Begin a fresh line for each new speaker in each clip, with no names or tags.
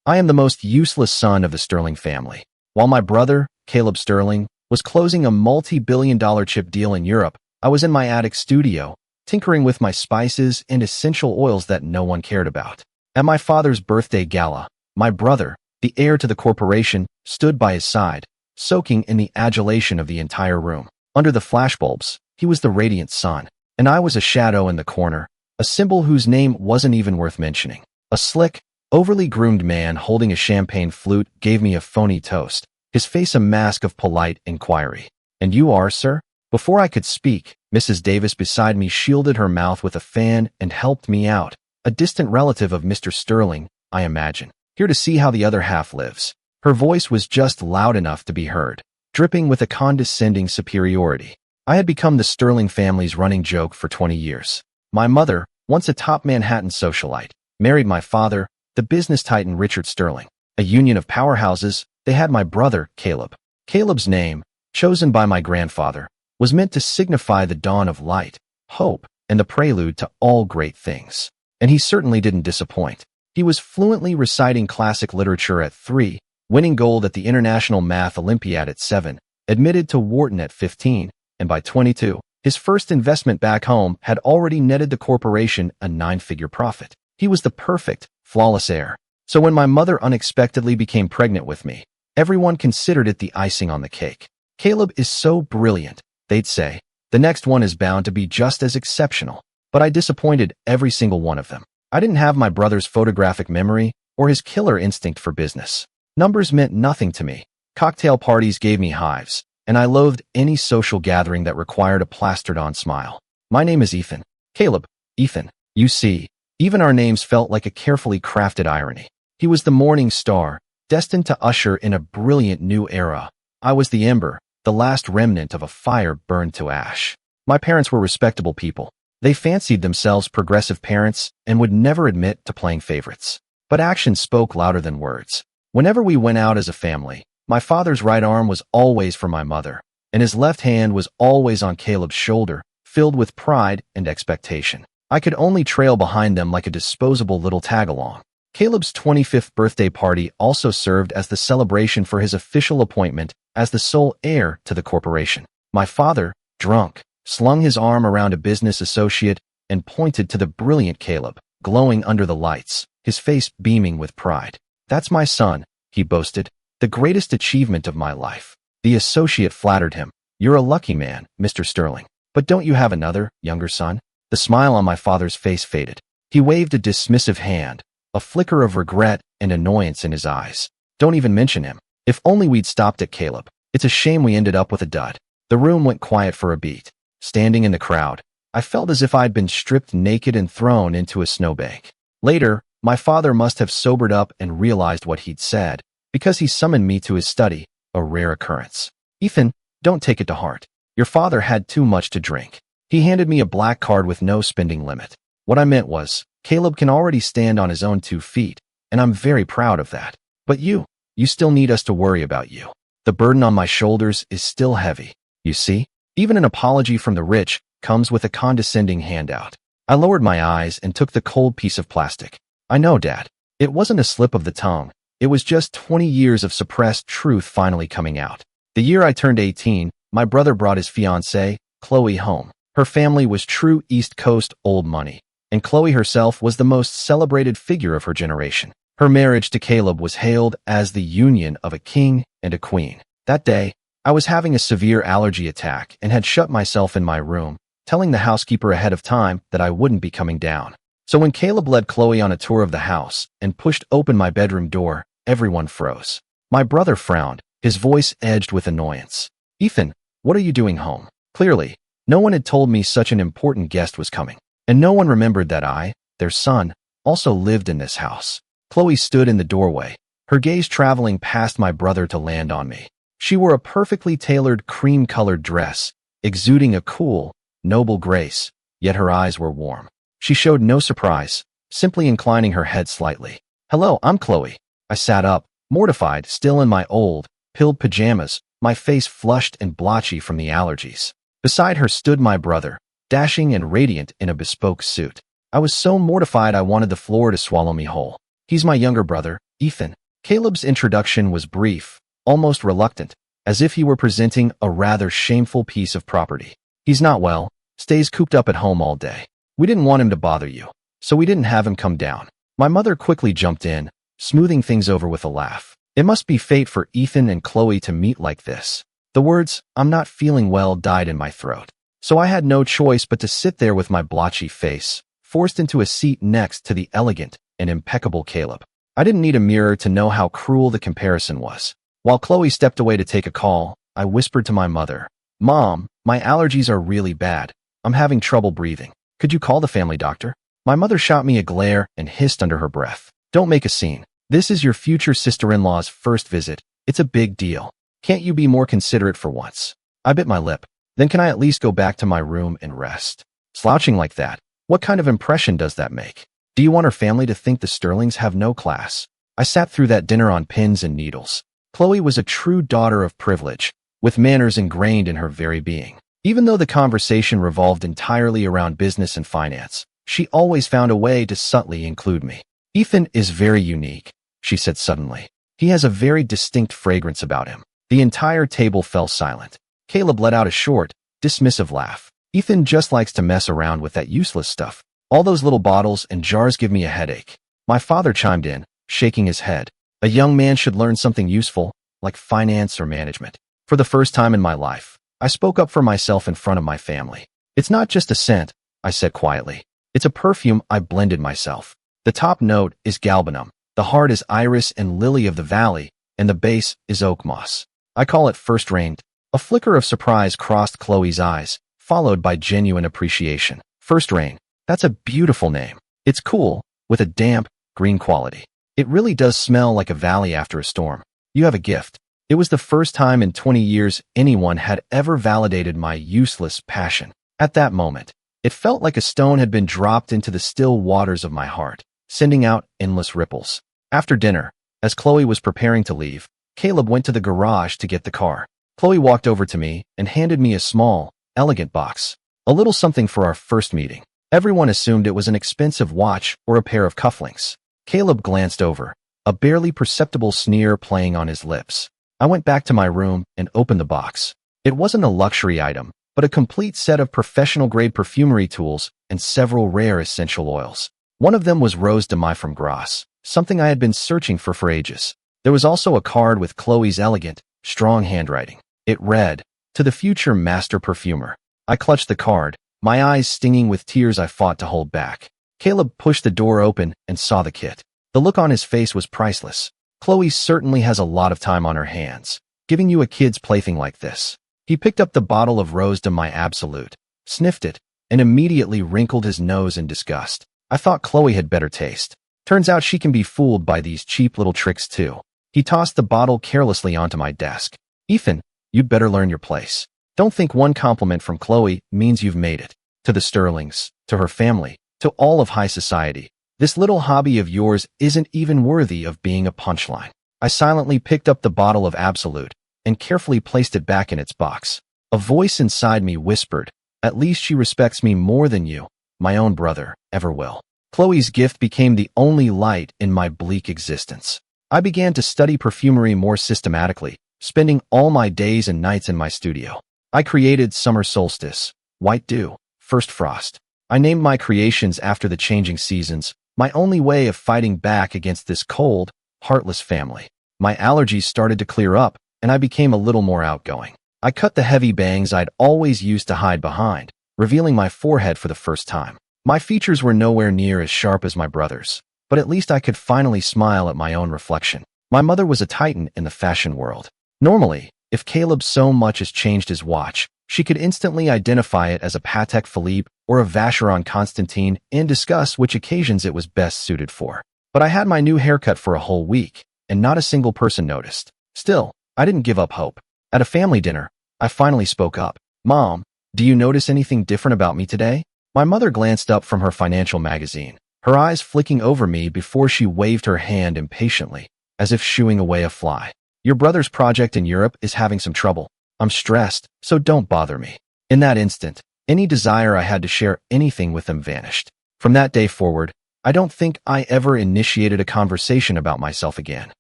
I am the most useless son of the Sterling family. While my brother, Caleb Sterling, was closing a multi-billion-dollar chip deal in Europe, I was in my attic studio, tinkering with my spices and essential oils that no one cared about. At my father's birthday gala, my brother, the heir to the corporation, stood by his side, soaking in the adulation of the entire room. Under the flashbulbs, he was the radiant sun, and I was a shadow in the corner, a symbol whose name wasn't even worth mentioning. A slick, overly groomed man holding a champagne flute gave me a phony toast, his face a mask of polite inquiry. "And you are, sir?" Before I could speak, Mrs. Davis beside me shielded her mouth with a fan and helped me out. A distant relative of Mr. Sterling, I imagine, here to see how the other half lives. Her voice was just loud enough to be heard, dripping with a condescending superiority. I had become the Sterling family's running joke for 20 years. My mother, once a top Manhattan socialite, married my father, the business titan Richard Sterling. A union of powerhouses, they had my brother, Caleb. Caleb's name, chosen by my grandfather, was meant to signify the dawn of light, hope, and the prelude to all great things. And he certainly didn't disappoint. He was fluently reciting classic literature at 3, winning gold at the International Math Olympiad at 7, admitted to Wharton at 15, and by 22, his first investment back home had already netted the corporation a 9-figure profit. He was the perfect, flawless heir. So when my mother unexpectedly became pregnant with me, everyone considered it the icing on the cake. Caleb is so brilliant, they'd say. The next one is bound to be just as exceptional. But I disappointed every single one of them. I didn't have my brother's photographic memory or his killer instinct for business. Numbers meant nothing to me. Cocktail parties gave me hives, and I loathed any social gathering that required a plastered-on smile. My name is Ethan. Caleb, Ethan. You see, even our names felt like a carefully crafted irony. He was the morning star, destined to usher in a brilliant new era. I was the ember, the last remnant of a fire burned to ash. My parents were respectable people. They fancied themselves progressive parents and would never admit to playing favorites. But actions spoke louder than words. Whenever we went out as a family, my father's right arm was always for my mother, and his left hand was always on Caleb's shoulder, filled with pride and expectation. I could only trail behind them like a disposable little tag-along. Caleb's 25th birthday party also served as the celebration for his official appointment as the sole heir to the corporation. My father, drunk, slung his arm around a business associate and pointed to the brilliant Caleb, glowing under the lights, his face beaming with pride. "That's my son," he boasted, "the greatest achievement of my life." The associate flattered him. "You're a lucky man, Mr. Sterling. But don't you have another, younger son?" The smile on my father's face faded. He waved a dismissive hand, a flicker of regret and annoyance in his eyes. "Don't even mention him. If only we'd stopped at Caleb. It's a shame we ended up with a dud." The room went quiet for a beat. Standing in the crowd, I felt as if I'd been stripped naked and thrown into a snowbank. Later, my father must have sobered up and realized what he'd said, because he summoned me to his study, a rare occurrence. "Ethan, don't take it to heart. Your father had too much to drink." He handed me a black card with no spending limit. What I meant was, Caleb can already stand on his own 2 feet, and I'm very proud of that. But you still need us to worry about you. The burden on my shoulders is still heavy. You see, even an apology from the rich comes with a condescending handout. I lowered my eyes and took the cold piece of plastic. "I know, Dad. It wasn't a slip of the tongue. It was just 20 years of suppressed truth finally coming out." The year I turned 18, my brother brought his fiancée, Chloe, home. Her family was true East Coast old money, and Chloe herself was the most celebrated figure of her generation. Her marriage to Caleb was hailed as the union of a king and a queen. That day, I was having a severe allergy attack and had shut myself in my room, telling the housekeeper ahead of time that I wouldn't be coming down. So when Caleb led Chloe on a tour of the house and pushed open my bedroom door, everyone froze. My brother frowned, his voice edged with annoyance. "Ethan, what are you doing home?" Clearly, no one had told me such an important guest was coming, and no one remembered that I, their son, also lived in this house. Chloe stood in the doorway, her gaze traveling past my brother to land on me. She wore a perfectly tailored cream-colored dress, exuding a cool, noble grace, yet her eyes were warm. She showed no surprise, simply inclining her head slightly. "Hello, I'm Chloe." I sat up, mortified, still in my old, pilled pajamas, my face flushed and blotchy from the allergies. Beside her stood my brother, dashing and radiant in a bespoke suit. I was so mortified I wanted the floor to swallow me whole. "He's my younger brother, Ethan. Caleb's introduction was brief, almost reluctant, as if he were presenting a rather shameful piece of property. He's not well, stays cooped up at home all day. We didn't want him to bother you, so we didn't have him come down. My mother quickly jumped in, smoothing things over with a laugh. It must be fate for Ethan and Chloe to meet like this. The words, "I'm not feeling well," died in my throat. So I had no choice but to sit there with my blotchy face, forced into a seat next to the elegant and impeccable Caleb. I didn't need a mirror to know how cruel the comparison was. While Chloe stepped away to take a call, I whispered to my mother, "Mom, my allergies are really bad. I'm having trouble breathing. Could you call the family doctor?" My mother shot me a glare and hissed under her breath, "Don't make a scene. This is your future sister-in-law's first visit. It's a big deal. Can't you be more considerate for once?" I bit my lip. Then can I at least go back to my room and rest? Slouching like that, what kind of impression does that make? Do you want her family to think the Sterlings have no class? I sat through that dinner on pins and needles. Chloe was a true daughter of privilege, with manners ingrained in her very being. Even though the conversation revolved entirely around business and finance, she always found a way to subtly include me. "Ethan is very unique," she said suddenly. "He has a very distinct fragrance about him." The entire table fell silent. Caleb let out a short, dismissive laugh. "Ethan just likes to mess around with that useless stuff. All those little bottles and jars give me a headache." My father chimed in, shaking his head. "A young man should learn something useful, like finance or management." For the first time in my life, I spoke up for myself in front of my family. "It's not just a scent," I said quietly. "It's a perfume I blended myself. The top note is galbanum, the heart is iris and lily of the valley, and the base is oak moss. I call it First Rain." A flicker of surprise crossed Chloe's eyes, followed by genuine appreciation. "First Rain. That's a beautiful name. It's cool, with a damp, green quality. It really does smell like a valley after a storm. You have a gift." It was the first time in 20 years anyone had ever validated my useless passion. At that moment, it felt like a stone had been dropped into the still waters of my heart, sending out endless ripples. After dinner, as Chloe was preparing to leave, Caleb went to the garage to get the car. Chloe walked over to me and handed me a small, elegant box. A little something for our first meeting. Everyone assumed it was an expensive watch or a pair of cufflinks. Caleb glanced over, a barely perceptible sneer playing on his lips. I went back to my room and opened the box. It wasn't a luxury item, but a complete set of professional-grade perfumery tools and several rare essential oils. One of them was Rose de Mai from Grasse, something I had been searching for ages. There was also a card with Chloe's elegant, strong handwriting. It read, "To the future master perfumer." I clutched the card, my eyes stinging with tears I fought to hold back. Caleb pushed the door open and saw the kit. The look on his face was priceless. "Chloe certainly has a lot of time on her hands, giving you a kid's plaything like this." He picked up the bottle of Rose de Mai Absolute, sniffed it, and immediately wrinkled his nose in disgust. I thought Chloe had better taste. Turns out she can be fooled by these cheap little tricks too. He tossed the bottle carelessly onto my desk. "Ethan, you'd better learn your place. Don't think one compliment from Chloe means you've made it. To the Sterlings, to her family, to all of high society, this little hobby of yours isn't even worthy of being a punchline." I silently picked up the bottle of Absolute and carefully placed it back in its box. A voice inside me whispered, "At least she respects me more than you, my own brother, ever will." Chloe's gift became the only light in my bleak existence. I began to study perfumery more systematically, spending all my days and nights in my studio. I created Summer Solstice, White Dew, First Frost. I named my creations after the changing seasons, my only way of fighting back against this cold, heartless family. My allergies started to clear up, and I became a little more outgoing. I cut the heavy bangs I'd always used to hide behind, revealing my forehead for the first time. My features were nowhere near as sharp as my brother's, but at least I could finally smile at my own reflection. My mother was a titan in the fashion world. Normally, if Caleb so much as changed his watch, she could instantly identify it as a Patek Philippe or a Vacheron Constantin and discuss which occasions it was best suited for. But I had my new haircut for a whole week, and not a single person noticed. Still, I didn't give up hope. At a family dinner, I finally spoke up. "Mom, do you notice anything different about me today?" My mother glanced up from her financial magazine, her eyes flicking over me before she waved her hand impatiently, as if shooing away a fly. "Your brother's project in Europe is having some trouble. I'm stressed, so don't bother me." In that instant, any desire I had to share anything with him vanished. From that day forward, I don't think I ever initiated a conversation about myself again.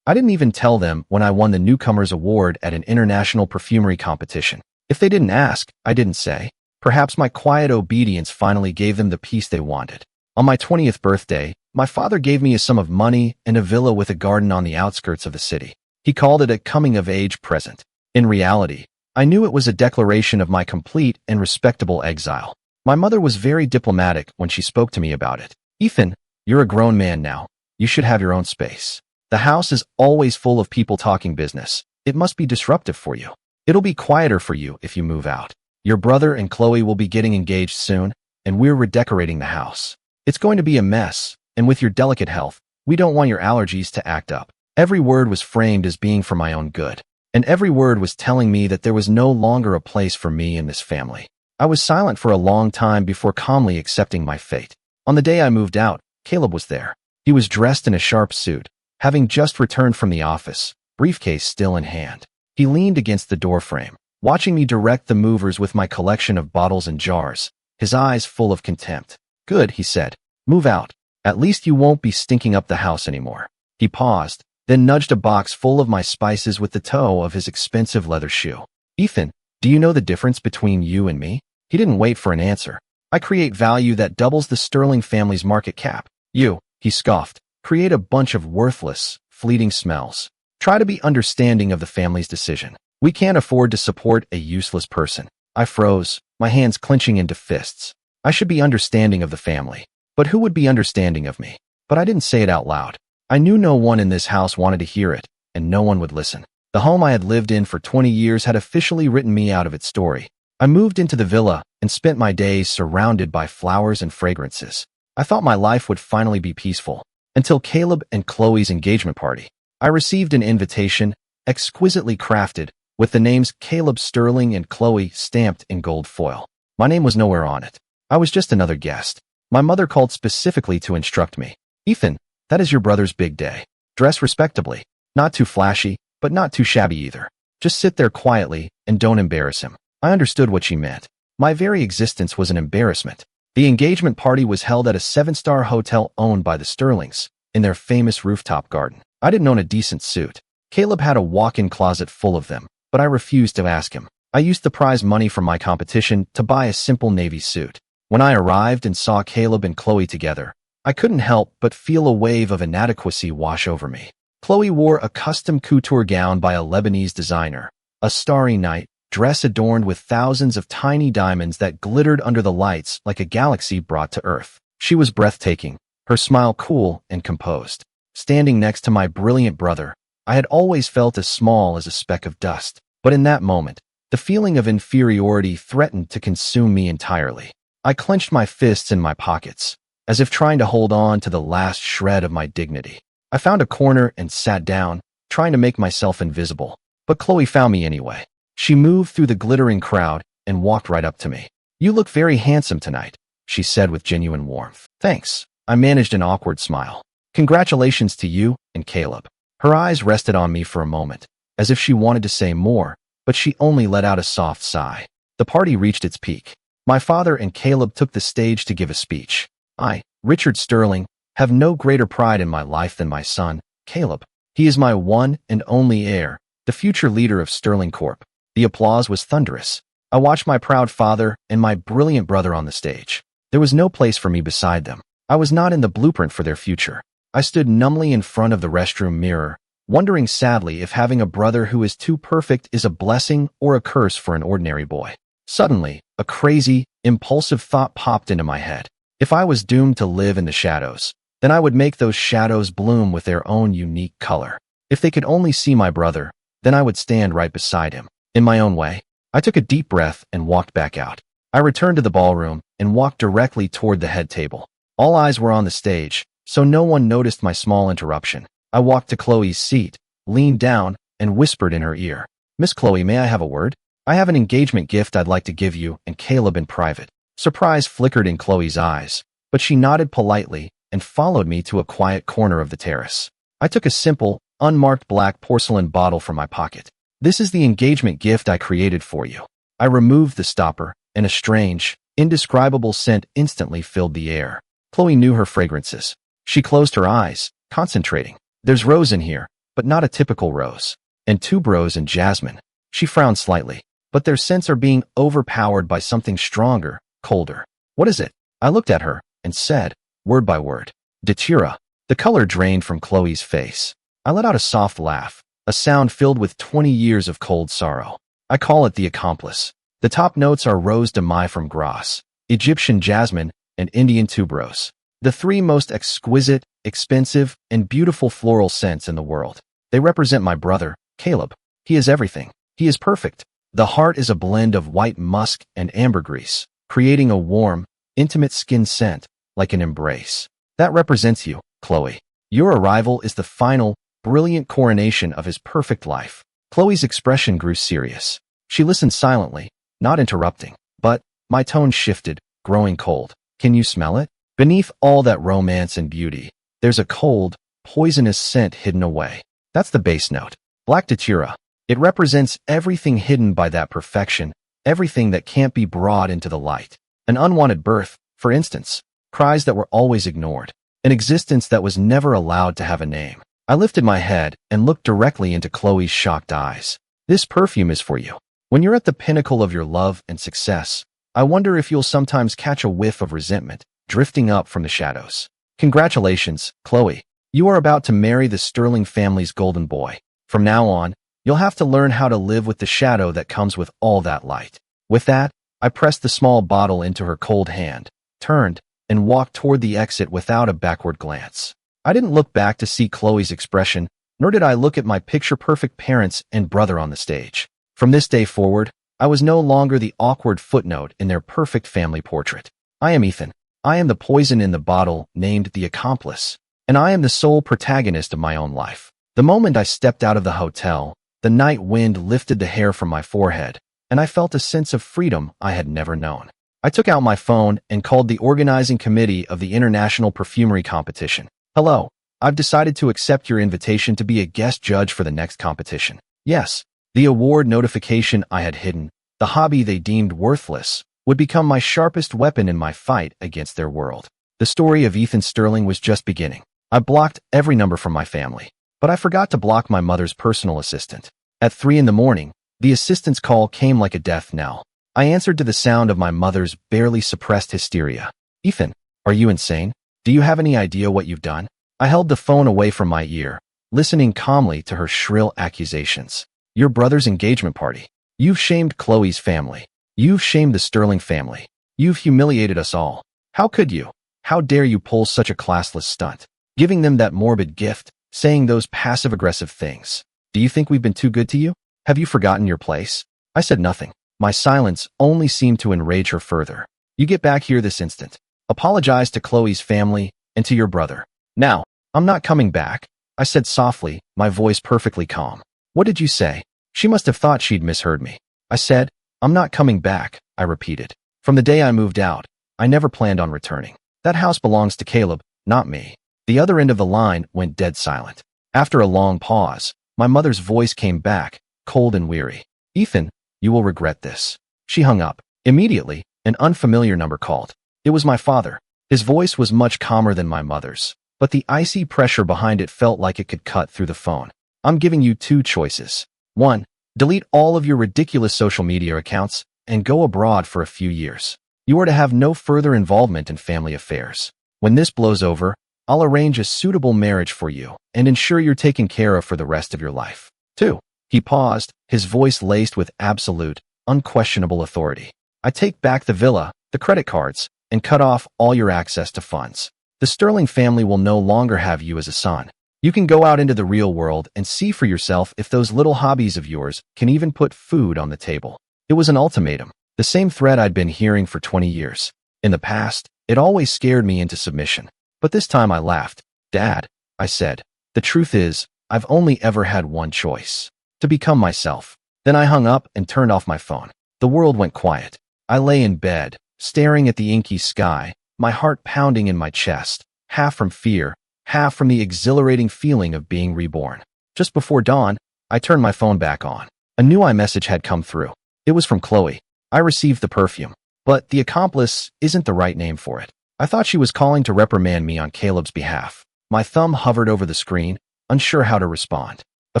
I didn't even tell them when I won the Newcomers Award at an international perfumery competition. If they didn't ask, I didn't say. Perhaps my quiet obedience finally gave them the peace they wanted. On my 20th birthday, my father gave me a sum of money and a villa with a garden on the outskirts of the city. He called it a coming-of-age present. In reality, I knew it was a declaration of my complete and respectable exile. My mother was very diplomatic when she spoke to me about it. "Ethan, you're a grown man now. You should have your own space. The house is always full of people talking business. It must be disruptive for you. It'll be quieter for you if you move out. Your brother and Chloe will be getting engaged soon, and we're redecorating the house. It's going to be a mess, and with your delicate health, we don't want your allergies to act up." Every word was framed as being for my own good, and every word was telling me that there was no longer a place for me in this family. I was silent for a long time before calmly accepting my fate. On the day I moved out, Caleb was there. He was dressed in a sharp suit, having just returned from the office, briefcase still in hand. He leaned against the doorframe, watching me direct the movers with my collection of bottles and jars, his eyes full of contempt. "Good," he said. "Move out. At least you won't be stinking up the house anymore." He paused, then nudged a box full of my spices with the toe of his expensive leather shoe. "Ethan, do you know the difference between you and me?" He didn't wait for an answer. "I create value that doubles the Sterling family's market cap. You," he scoffed, "create a bunch of worthless, fleeting smells. Try to be understanding of the family's decision. We can't afford to support a useless person." I froze, my hands clenching into fists. I should be understanding of the family. But who would be understanding of me? But I didn't say it out loud. I knew no one in this house wanted to hear it, and no one would listen. The home I had lived in for 20 years had officially written me out of its story. I moved into the villa and spent my days surrounded by flowers and fragrances. I thought my life would finally be peaceful, until Caleb and Chloe's engagement party. I received an invitation, exquisitely crafted, with the names Caleb Sterling and Chloe stamped in gold foil. My name was nowhere on it. I was just another guest. My mother called specifically to instruct me. "Ethan, that is your brother's big day. Dress respectably. Not too flashy, but not too shabby either. Just sit there quietly and don't embarrass him." I understood what she meant. My very existence was an embarrassment. The engagement party was held at a 7-star hotel owned by the Sterlings, in their famous rooftop garden. I didn't own a decent suit. Caleb had a walk-in closet full of them, but I refused to ask him. I used the prize money from my competition to buy a simple navy suit. When I arrived and saw Caleb and Chloe together, I couldn't help but feel a wave of inadequacy wash over me. Chloe wore a custom couture gown by a Lebanese designer, a starry night dress adorned with thousands of tiny diamonds that glittered under the lights like a galaxy brought to Earth. She was breathtaking, her smile cool and composed. Standing next to my brilliant brother, I had always felt as small as a speck of dust. But in that moment, the feeling of inferiority threatened to consume me entirely. I clenched my fists in my pockets, as if trying to hold on to the last shred of my dignity. I found a corner and sat down, trying to make myself invisible. But Chloe found me anyway. She moved through the glittering crowd and walked right up to me. "You look very handsome tonight," she said with genuine warmth. "Thanks." I managed an awkward smile. "Congratulations to you and Caleb." Her eyes rested on me for a moment, as if she wanted to say more, but she only let out a soft sigh. The party reached its peak. My father and Caleb took the stage to give a speech. I, Richard Sterling, have no greater pride in my life than my son, Caleb. He is my one and only heir, the future leader of Sterling Corp. The applause was thunderous. I watched my proud father and my brilliant brother on the stage. There was no place for me beside them. I was not in the blueprint for their future. I stood numbly in front of the restroom mirror, wondering sadly if having a brother who is too perfect is a blessing or a curse for an ordinary boy. Suddenly, a crazy, impulsive thought popped into my head. If I was doomed to live in the shadows, then I would make those shadows bloom with their own unique color. If they could only see my brother, then I would stand right beside him. In my own way, I took a deep breath and walked back out. I returned to the ballroom and walked directly toward the head table. All eyes were on the stage, so no one noticed my small interruption. I walked to Chloe's seat, leaned down, and whispered in her ear. "Miss Chloe, may I have a word? I have an engagement gift I'd like to give you and Caleb in private." Surprise flickered in Chloe's eyes, but she nodded politely and followed me to a quiet corner of the terrace. I took a simple, unmarked black porcelain bottle from my pocket. "This is the engagement gift I created for you." I removed the stopper, and a strange, indescribable scent instantly filled the air. Chloe knew her fragrances. She closed her eyes, concentrating. There's rose in here, but not a typical rose. And tuberose and jasmine. She frowned slightly, but their scents are being overpowered by something stronger, colder. What is it? I looked at her and said, word by word, datura. The color drained from Chloe's face. I let out a soft laugh, a sound filled with 20 years of cold sorrow. I call it the accomplice. The top notes are rose de mai from Grasse, Egyptian jasmine, and Indian tuberose. The three most exquisite, expensive, and beautiful floral scents in the world. They represent my brother, Caleb. He is everything. He is perfect. The heart is a blend of white musk and ambergris, creating a warm, intimate skin scent, like an embrace. That represents you, Chloe. Your arrival is the final, brilliant coronation of his perfect life. Chloe's expression grew serious. She listened silently, not interrupting. But my tone shifted, growing cold. Can you smell it? Beneath all that romance and beauty, there's a cold, poisonous scent hidden away. That's the base note. Black datura. It represents everything hidden by that perfection, everything that can't be brought into the light. An unwanted birth, for instance. Cries that were always ignored. An existence that was never allowed to have a name. I lifted my head and looked directly into Chloe's shocked eyes. This perfume is for you. When you're at the pinnacle of your love and success, I wonder if you'll sometimes catch a whiff of resentment, drifting up from the shadows. Congratulations, Chloe. You are about to marry the Sterling family's golden boy. From now on, you'll have to learn how to live with the shadow that comes with all that light. With that, I pressed the small bottle into her cold hand, turned, and walked toward the exit without a backward glance. I didn't look back to see Chloe's expression, nor did I look at my picture-perfect parents and brother on the stage. From this day forward, I was no longer the awkward footnote in their perfect family portrait. I am Ethan. I am the poison in the bottle named the accomplice, and I am the sole protagonist of my own life. The moment I stepped out of the hotel, the night wind lifted the hair from my forehead, and I felt a sense of freedom I had never known. I took out my phone and called the organizing committee of the International Perfumery Competition. Hello, I've decided to accept your invitation to be a guest judge for the next competition. Yes, the award notification I had hidden, the hobby they deemed worthless, would become my sharpest weapon in my fight against their world. The story of Ethan Sterling was just beginning. I blocked every number from my family, but I forgot to block my mother's personal assistant. At 3 in the morning, the assistant's call came like a death knell. I answered to the sound of my mother's barely suppressed hysteria. Ethan, are you insane? Do you have any idea what you've done? I held the phone away from my ear, listening calmly to her shrill accusations. Your brother's engagement party. You've shamed Chloe's family. You've shamed the Sterling family. You've humiliated us all. How could you? How dare you pull such a classless stunt? Giving them that morbid gift, saying those passive-aggressive things. Do you think we've been too good to you? Have you forgotten your place? I said nothing. My silence only seemed to enrage her further. You get back here this instant. Apologize to Chloe's family and to your brother. Now, I'm not coming back, I said softly, my voice perfectly calm. What did you say? She must have thought she'd misheard me. I said, I'm not coming back, I repeated. From the day I moved out, I never planned on returning. That house belongs to Caleb, not me. The other end of the line went dead silent. After a long pause, my mother's voice came back, cold and weary. Ethan, you will regret this. She hung up. Immediately, an unfamiliar number called. It was my father. His voice was much calmer than my mother's, but the icy pressure behind it felt like it could cut through the phone. I'm giving you 2 choices. 1. Delete all of your ridiculous social media accounts and go abroad for a few years. You are to have no further involvement in family affairs. When this blows over, I'll arrange a suitable marriage for you and ensure you're taken care of for the rest of your life. 2. He paused, his voice laced with absolute, unquestionable authority. I take back the villa, the credit cards, and cut off all your access to funds. The Sterling family will no longer have you as a son. You can go out into the real world and see for yourself if those little hobbies of yours can even put food on the table. It was an ultimatum, the same threat I'd been hearing for 20 years. In the past, it always scared me into submission. But this time I laughed. Dad, I said, the truth is, I've only ever had one choice. To become myself. Then I hung up and turned off my phone. The world went quiet. I lay in bed, staring at the inky sky, my heart pounding in my chest, half from fear, half from the exhilarating feeling of being reborn. Just before dawn, I turned my phone back on. A new iMessage had come through. It was from Chloe. I received the perfume, but the accomplice isn't the right name for it. I thought she was calling to reprimand me on Caleb's behalf. My thumb hovered over the screen, unsure how to respond. A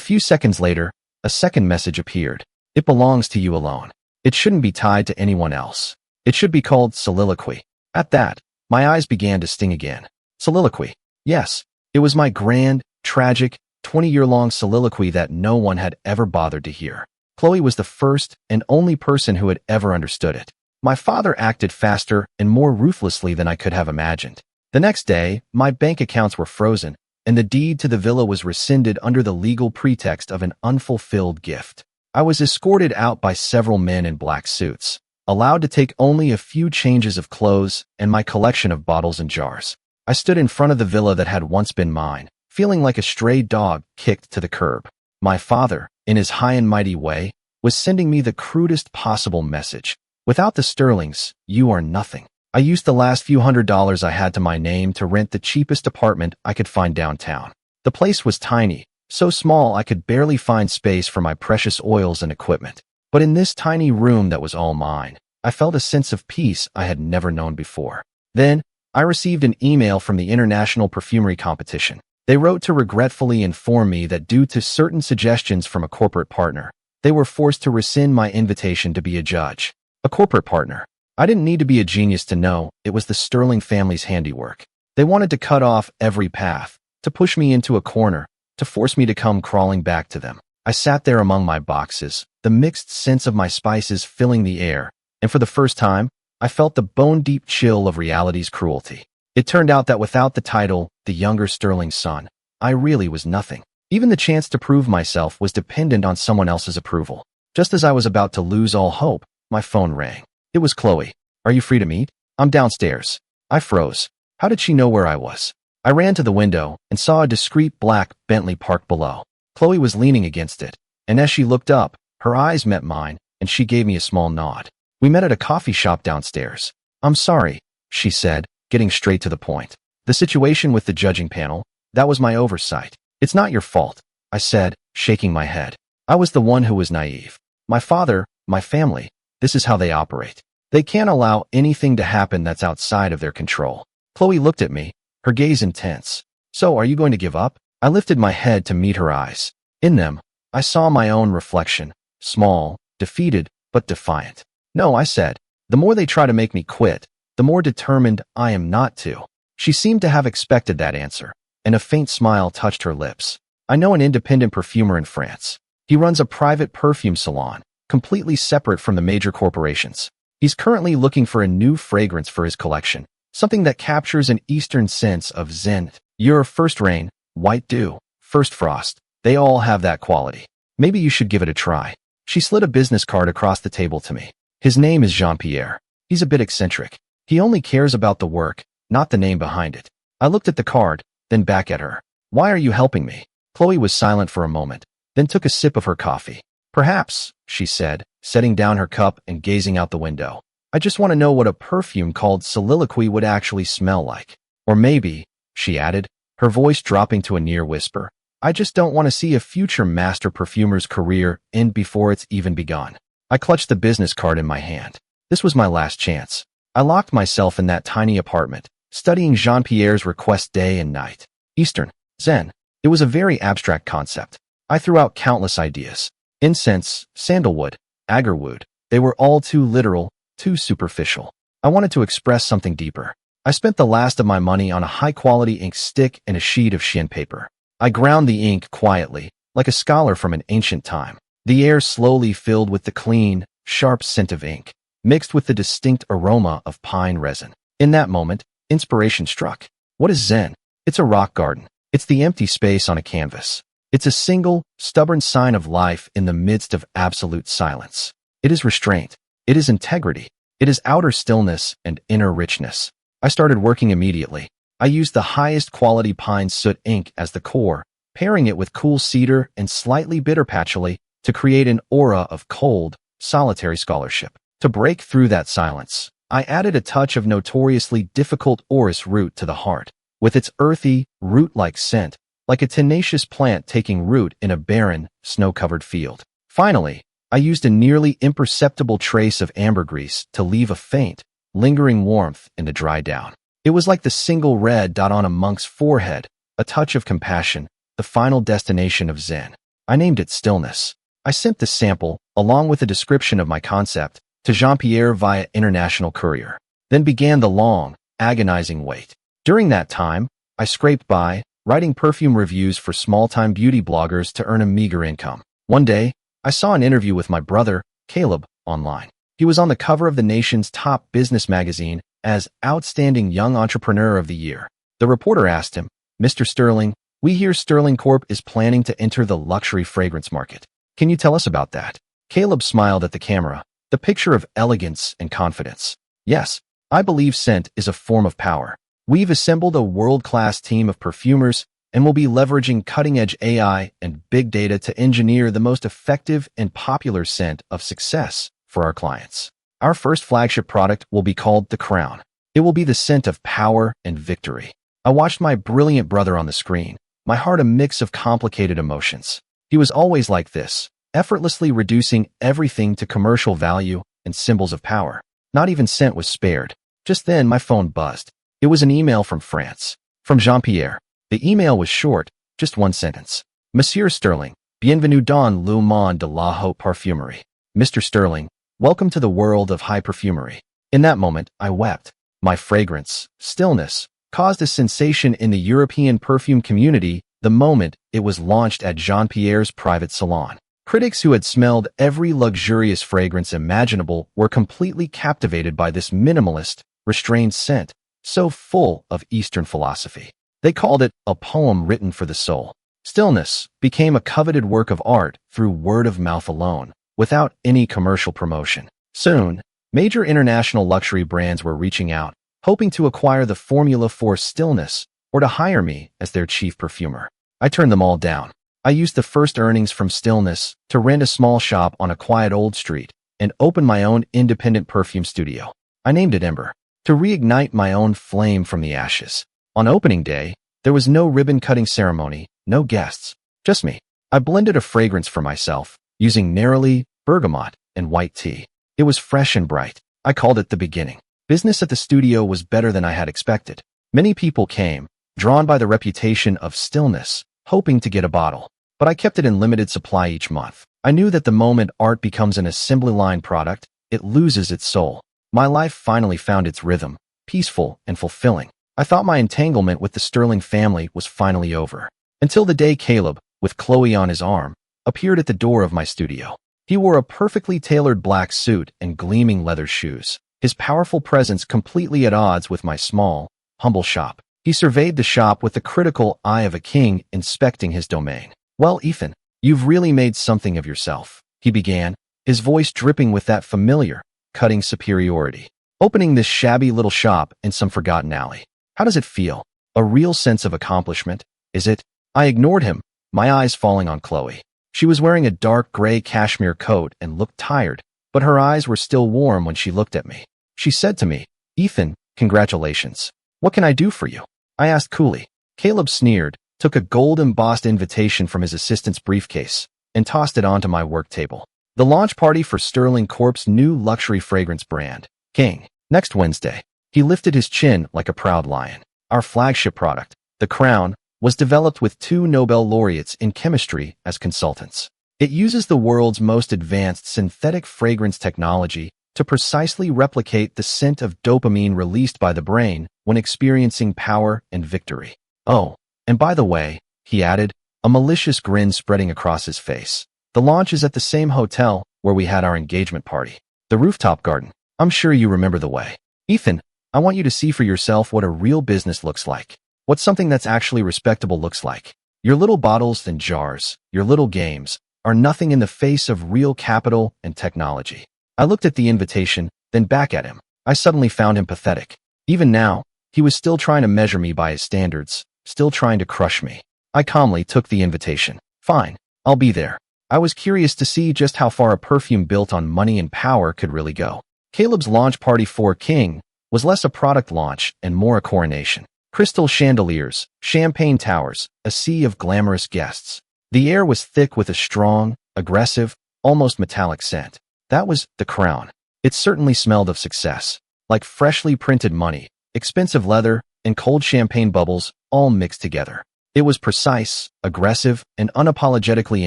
few seconds later, a second message appeared. It belongs to you alone. It shouldn't be tied to anyone else. It should be called soliloquy. At that, my eyes began to sting again. Soliloquy. Yes, it was my grand, tragic, 20-year-long soliloquy that no one had ever bothered to hear. Chloe was the first and only person who had ever understood it. My father acted faster and more ruthlessly than I could have imagined. The next day, my bank accounts were frozen, and the deed to the villa was rescinded under the legal pretext of an unfulfilled gift. I was escorted out by several men in black suits, allowed to take only a few changes of clothes and my collection of bottles and jars. I stood in front of the villa that had once been mine, feeling like a stray dog kicked to the curb. My father, in his high and mighty way, was sending me the crudest possible message. Without the Sterlings, you are nothing. I used the last few $100s I had to my name to rent the cheapest apartment I could find downtown. The place was tiny, so small I could barely find space for my precious oils and equipment. But in this tiny room that was all mine, I felt a sense of peace I had never known before. Then, I received an email from the International Perfumery Competition. They wrote to regretfully inform me that due to certain suggestions from a corporate partner, they were forced to rescind my invitation to be a judge. A corporate partner. I didn't need to be a genius to know it was the Sterling family's handiwork. They wanted to cut off every path, to push me into a corner, to force me to come crawling back to them. I sat there among my boxes, the mixed scents of my spices filling the air, and for the first time, I felt the bone-deep chill of reality's cruelty. It turned out that without the title, the younger Sterling's son, I really was nothing. Even the chance to prove myself was dependent on someone else's approval. Just as I was about to lose all hope, my phone rang. It was Chloe. Are you free to meet? I'm downstairs. I froze. How did she know where I was? I ran to the window and saw a discreet black Bentley parked below. Chloe was leaning against it, and as she looked up, her eyes met mine, and she gave me a small nod. We met at a coffee shop downstairs. I'm sorry, she said, getting straight to the point. The situation with the judging panel, that was my oversight. It's not your fault, I said, shaking my head. I was the one who was naive. My father, my family, this is how they operate. They can't allow anything to happen that's outside of their control. Chloe looked at me, her gaze intense. So are you going to give up? I lifted my head to meet her eyes. In them, I saw my own reflection, small, defeated, but defiant. No, I said. The more they try to make me quit, the more determined I am not to. She seemed to have expected that answer, and a faint smile touched her lips. I know an independent perfumer in France. He runs a private perfume salon, completely separate from the major corporations. He's currently looking for a new fragrance for his collection, something that captures an Eastern sense of zen. Your first rain, white dew, first frost, they all have that quality. Maybe you should give it a try. She slid a business card across the table to me. His name is Jean-Pierre. He's a bit eccentric. He only cares about the work, not the name behind it. I looked at the card, then back at her. Why are you helping me? Chloe was silent for a moment, then took a sip of her coffee. Perhaps, she said, setting down her cup and gazing out the window. I just want to know what a perfume called soliloquy would actually smell like. Or maybe, she added, her voice dropping to a near whisper, I just don't want to see a future master perfumer's career end before it's even begun. I clutched the business card in my hand. This was my last chance. I locked myself in that tiny apartment, studying Jean-Pierre's request day and night. Eastern, Zen. It was a very abstract concept. I threw out countless ideas. Incense, sandalwood, agarwood. They were all too literal, too superficial. I wanted to express something deeper. I spent the last of my money on a high-quality ink stick and a sheet of chien paper. I ground the ink quietly, like a scholar from an ancient time. The air slowly filled with the clean, sharp scent of ink, mixed with the distinct aroma of pine resin. In that moment, inspiration struck. What is Zen? It's a rock garden. It's the empty space on a canvas. It's a single, stubborn sign of life in the midst of absolute silence. It is restraint. It is integrity. It is outer stillness and inner richness. I started working immediately. I used the highest quality pine soot ink as the core, pairing it with cool cedar and slightly bitter patchouli to create an aura of cold, solitary scholarship. To break through that silence, I added a touch of notoriously difficult orris root to the heart, with its earthy, root-like scent, like a tenacious plant taking root in a barren, snow-covered field. Finally, I used a nearly imperceptible trace of ambergris to leave a faint, lingering warmth in the dry down. It was like the single red dot on a monk's forehead, a touch of compassion, the final destination of Zen. I named it Stillness. I sent the sample, along with a description of my concept, to Jean-Pierre via international courier. Then began the long, agonizing wait. During that time, I scraped by, writing perfume reviews for small-time beauty bloggers to earn a meager income. One day, I saw an interview with my brother, Caleb, online. He was on the cover of the nation's top business magazine as Outstanding Young Entrepreneur of the Year. The reporter asked him, "Mr. Sterling, we hear Sterling Corp is planning to enter the luxury fragrance market. Can you tell us about that?" Caleb smiled at the camera, the picture of elegance and confidence. "Yes, I believe scent is a form of power. We've assembled a world-class team of perfumers and will be leveraging cutting-edge AI and big data to engineer the most effective and popular scent of success for our clients. Our first flagship product will be called The Crown. It will be the scent of power and victory." I watched my brilliant brother on the screen, my heart a mix of complicated emotions. He was always like this, effortlessly reducing everything to commercial value and symbols of power. Not even scent was spared. Just then, my phone buzzed. It was an email from France, from Jean-Pierre. The email was short, just one sentence. "Monsieur Sterling, bienvenue dans le monde de la haute parfumerie." Mr. Sterling, welcome to the world of high perfumery. In that moment, I wept. My fragrance, Stillness, caused a sensation in the European perfume community the moment it was launched at Jean-Pierre's private salon. Critics who had smelled every luxurious fragrance imaginable were completely captivated by this minimalist, restrained scent, so full of Eastern philosophy. They called it a poem written for the soul. Stillness became a coveted work of art through word of mouth alone, without any commercial promotion. Soon, major international luxury brands were reaching out, hoping to acquire the formula for Stillness or to hire me as their chief perfumer. I turned them all down. I used the first earnings from Stillness to rent a small shop on a quiet old street and open my own independent perfume studio. I named it Ember, to reignite my own flame from the ashes. On opening day, there was no ribbon-cutting ceremony, no guests, just me. I blended a fragrance for myself, using neroli, bergamot, and white tea. It was fresh and bright. I called it The Beginning. Business at the studio was better than I had expected. Many people came, drawn by the reputation of Stillness, hoping to get a bottle. But I kept it in limited supply each month. I knew that the moment art becomes an assembly line product, it loses its soul. My life finally found its rhythm, peaceful and fulfilling. I thought my entanglement with the Sterling family was finally over. Until the day Caleb, with Chloe on his arm, appeared at the door of my studio. He wore a perfectly tailored black suit and gleaming leather shoes, his powerful presence completely at odds with my small, humble shop. He surveyed the shop with the critical eye of a king inspecting his domain. "Well, Ethan, you've really made something of yourself," he began, his voice dripping with that familiar, cutting superiority. "Opening this shabby little shop in some forgotten alley. How does it feel? A real sense of accomplishment, is it?" I ignored him, my eyes falling on Chloe. She was wearing a dark gray cashmere coat and looked tired, but her eyes were still warm when she looked at me. She said to me, "Ethan, congratulations. What can I do for you?" I asked coolly. Caleb sneered, took a gold-embossed invitation from his assistant's briefcase, and tossed it onto my work table. The launch party for Sterling Corp's new luxury fragrance brand, King. Next Wednesday. He lifted his chin like a proud lion. Our flagship product, The Crown, was developed with 2 Nobel laureates in chemistry as consultants. It uses the world's most advanced synthetic fragrance technology to precisely replicate the scent of dopamine released by the brain when experiencing power and victory. "Oh, and by the way," he added, a malicious grin spreading across his face, "the launch is at the same hotel where we had our engagement party. The rooftop garden. I'm sure you remember the way. Ethan, I want you to see for yourself what a real business looks like. What something that's actually respectable looks like. Your little bottles and jars, your little games, are nothing in the face of real capital and technology." I looked at the invitation, then back at him. I suddenly found him pathetic. Even now, he was still trying to measure me by his standards, still trying to crush me. I calmly took the invitation. "Fine, I'll be there." I was curious to see just how far a perfume built on money and power could really go. Caleb's launch party for King was less a product launch and more a coronation. Crystal chandeliers, champagne towers, a sea of glamorous guests. The air was thick with a strong, aggressive, almost metallic scent. That was The Crown. It certainly smelled of success, like freshly printed money, expensive leather, and cold champagne bubbles all mixed together. It was precise, aggressive, and unapologetically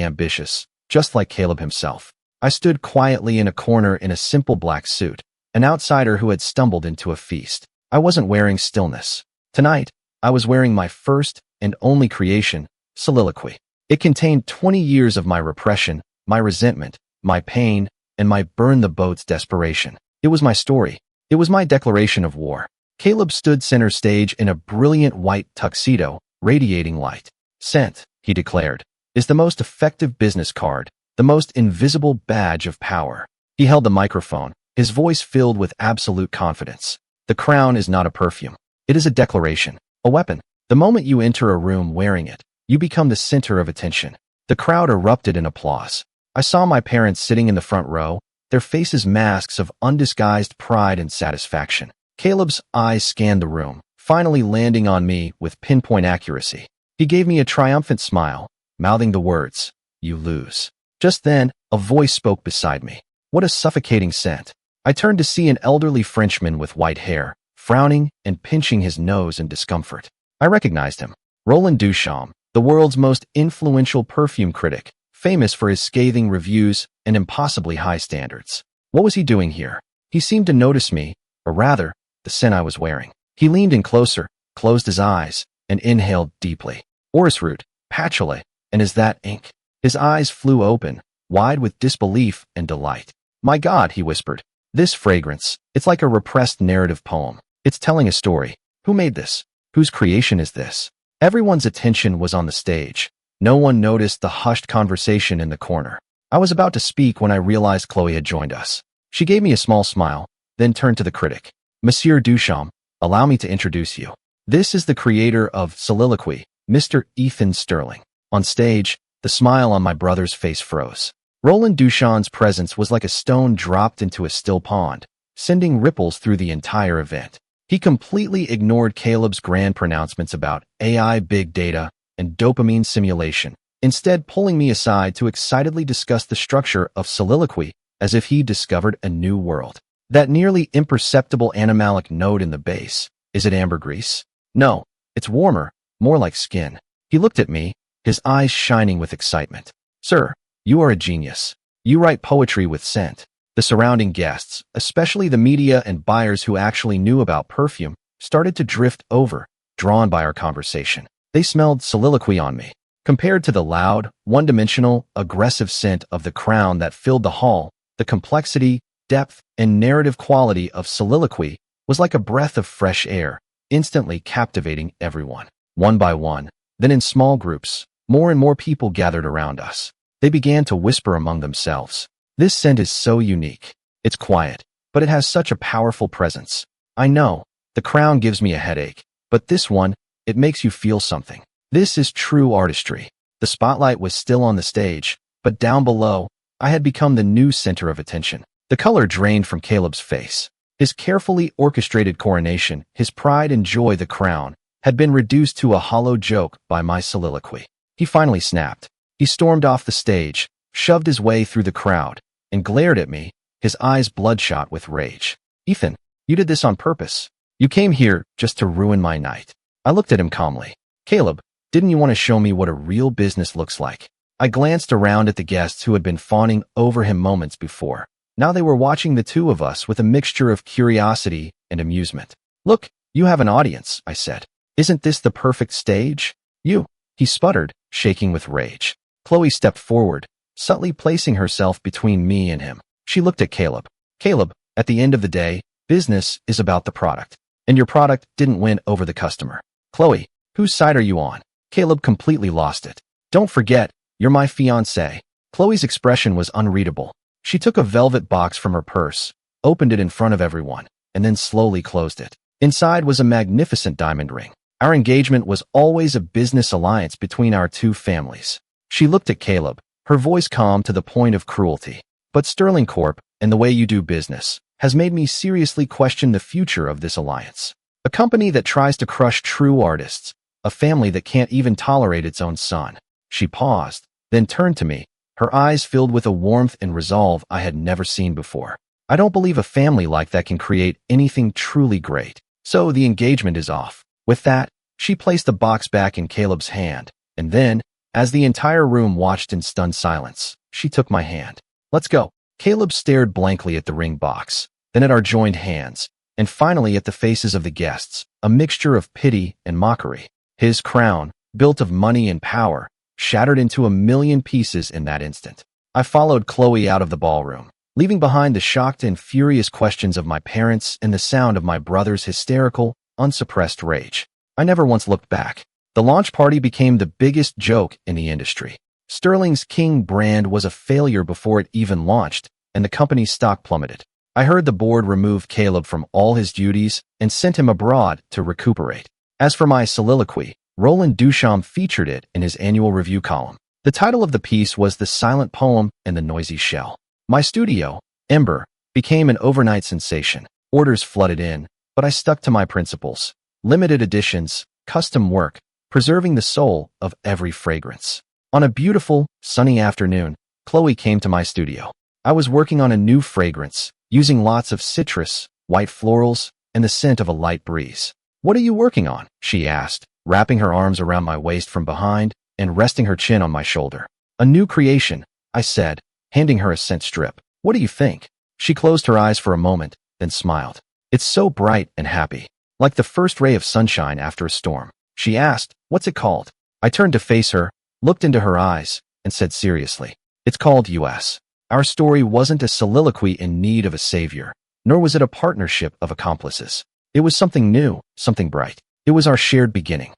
ambitious, just like Caleb himself. I stood quietly in a corner in a simple black suit, an outsider who had stumbled into a feast. I wasn't wearing stillness. Tonight, I was wearing my first and only creation, soliloquy. It contained 20 years of my repression, my resentment, my pain, and my burn-the-boats desperation. It was my story. It was my declaration of war. Caleb stood center stage in a brilliant white tuxedo, radiating light. Scent, he declared, is the most effective business card, the most invisible badge of power. He held the microphone, his voice filled with absolute confidence. The crown is not a perfume. It is a declaration, a weapon. The moment you enter a room wearing it, you become the center of attention. The crowd erupted in applause. I saw my parents sitting in the front row, their faces masks of undisguised pride and satisfaction. Caleb's eyes scanned the room, finally landing on me with pinpoint accuracy. He gave me a triumphant smile, mouthing the words, "You lose." Just then, a voice spoke beside me. What a suffocating scent. I turned to see an elderly Frenchman with white hair, frowning and pinching his nose in discomfort. I recognized him. Roland Duchamp, the world's most influential perfume critic, famous for his scathing reviews and impossibly high standards. What was he doing here? He seemed to notice me, or rather, the scent I was wearing. He leaned in closer, closed his eyes, and inhaled deeply. Orris root, patchouli, and is that ink? His eyes flew open, wide with disbelief and delight. My God, he whispered. This fragrance, it's like a repressed narrative poem. It's telling a story. Who made this? Whose creation is this? Everyone's attention was on the stage. No one noticed the hushed conversation in the corner. I was about to speak when I realized Chloe had joined us. She gave me a small smile, then turned to the critic. Monsieur Duchamp, allow me to introduce you. This is the creator of Soliloquy, Mr. Ethan Sterling. On stage, the smile on my brother's face froze. Roland Duchamp's presence was like a stone dropped into a still pond, sending ripples through the entire event. He completely ignored Caleb's grand pronouncements about AI, big data, and dopamine simulation, instead pulling me aside to excitedly discuss the structure of Soliloquy as if he discovered a new world. That nearly imperceptible animalic note in the bass, is it ambergris? No, it's warmer, more like skin. He looked at me, his eyes shining with excitement. Sir, you are a genius. You write poetry with scent. The surrounding guests, especially the media and buyers who actually knew about perfume, started to drift over, drawn by our conversation. They smelled Soliloquy on me. Compared to the loud, one-dimensional, aggressive scent of the crown that filled the hall, the complexity, depth, and narrative quality of Soliloquy was like a breath of fresh air, instantly captivating everyone. One by one, then in small groups, more and more people gathered around us. They began to whisper among themselves. This scent is so unique. It's quiet, but it has such a powerful presence. I know, the crown gives me a headache, but this one, it makes you feel something. This is true artistry. The spotlight was still on the stage, but down below, I had become the new center of attention. The color drained from Caleb's face. His carefully orchestrated coronation, his pride and joy the crown, had been reduced to a hollow joke by my soliloquy. He finally snapped. He stormed off the stage, shoved his way through the crowd, and glared at me, his eyes bloodshot with rage. Ethan, you did this on purpose. You came here just to ruin my night. I looked at him calmly. Caleb, didn't you want to show me what a real business looks like? I glanced around at the guests who had been fawning over him moments before. Now they were watching the two of us with a mixture of curiosity and amusement. Look, you have an audience, I said. Isn't this the perfect stage? You, he sputtered, shaking with rage. Chloe stepped forward, subtly placing herself between me and him. She looked at Caleb. Caleb, at the end of the day, business is about the product. And your product didn't win over the customer. Chloe, whose side are you on? Caleb completely lost it. Don't forget, you're my fiancé. Chloe's expression was unreadable. She took a velvet box from her purse, opened it in front of everyone, and then slowly closed it. Inside was a magnificent diamond ring. Our engagement was always a business alliance between our two families. She looked at Caleb, her voice calm to the point of cruelty. But Sterling Corp, and the way you do business, has made me seriously question the future of this alliance. A company that tries to crush true artists, a family that can't even tolerate its own son. She paused, then turned to me, her eyes filled with a warmth and resolve I had never seen before. I don't believe a family like that can create anything truly great. So the engagement is off. With that, she placed the box back in Caleb's hand, and then, as the entire room watched in stunned silence, she took my hand. Let's go. Caleb stared blankly at the ring box, then at our joined hands, and finally at the faces of the guests, a mixture of pity and mockery. His crown, built of money and power, shattered into a million pieces in that instant. I followed Chloe out of the ballroom, leaving behind the shocked and furious questions of my parents and the sound of my brother's hysterical, unsuppressed rage. I never once looked back. The launch party became the biggest joke in the industry. Sterling's King brand was a failure before it even launched, and the company's stock plummeted. I heard the board remove Caleb from all his duties and sent him abroad to recuperate. As for my soliloquy, Roland Duchamp featured it in his annual review column. The title of the piece was The Silent Poem and the Noisy Shell. My studio, Ember, became an overnight sensation. Orders flooded in, but I stuck to my principles. Limited editions, custom work, preserving the soul of every fragrance. On a beautiful, sunny afternoon, Chloe came to my studio. I was working on a new fragrance, using lots of citrus, white florals, and the scent of a light breeze. "What are you working on?" she asked, wrapping her arms around my waist from behind and resting her chin on my shoulder. "A new creation," I said, handing her a scent strip. "What do you think?" She closed her eyes for a moment, then smiled. "It's so bright and happy, like the first ray of sunshine after a storm." She asked, "What's it called?" I turned to face her, looked into her eyes, and said seriously, "It's called US." Our story wasn't a soliloquy in need of a savior, nor was it a partnership of accomplices. It was something new, something bright. It was our shared beginning.